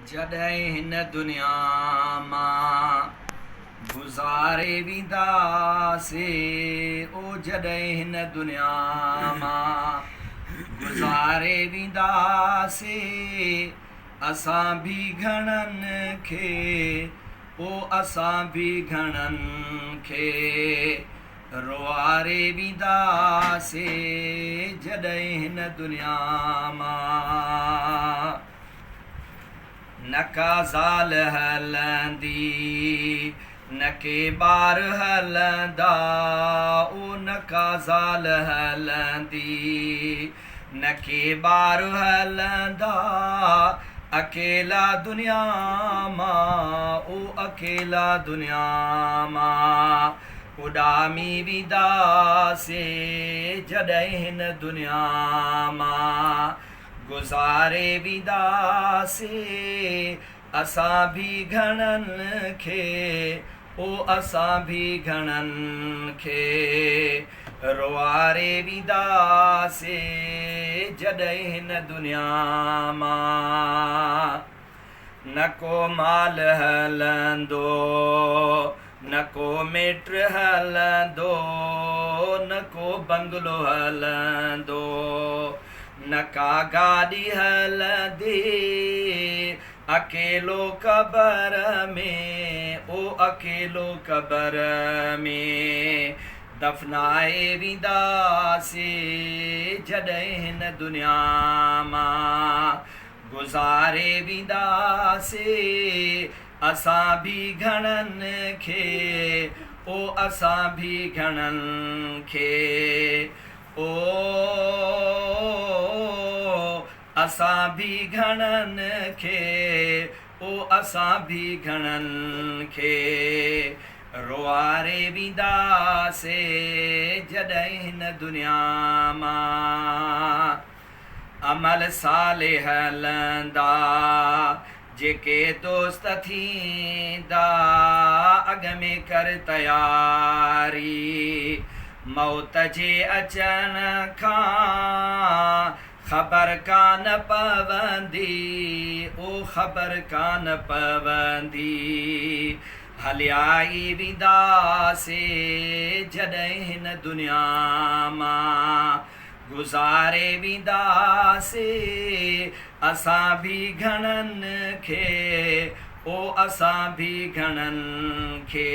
जॾहिं हिन दुनिया मां गुज़ारे वेंदासीं, ओ जॾहिं हिन दुनिया मां गुज़ारे वेंदासीं, असां बि घणनि खे असां बि घणनि खे रुआरे वेंदासीं जॾहिं हिन दुनिया मां। न का ज़ाल हलंदी न के ॿार हलंदा, न का ज़ाल हलंदी न के ॿार हलंदा, अकेला दुनिया मां अकेला दुनिया मां उॾामी वेंदासीं जॾहिं हिन दुनिया मां गुज़ारे वेंदासीं, असां बि घणनि खे असां बि घणनि खे रुआरे वेंदासीं जॾहिं हिन दुनिया मां। न को माल हलंदो न को मिट हलंदो, न को बंगलो हलंदो, न का गाॾी हलंदी, अकेलो क़बर में अकेलो क़बर में दफ़नाए वेंदासीं जॾहिं हिन दुनिया मां गुज़ारे वेंदासीं, असां बि घणनि खे असां बि घणनि खे असां बि घणनि खे असां बि घणनि खे रुआरे वेंदासीं जॾहिं हिन दुनिया मां। अमल साले हलंदा जेके दोस्त थींदा, अॻ में कर तयारी मौत जे अचण खां ख़बर कान पवंदी, ख़बर कान पवंदी, हलियाई वेंदासीं जॾहिं हिन दुनिया मां गुज़ारे वेंदासीं, असां बि घणनि खे असां बि घणनि खे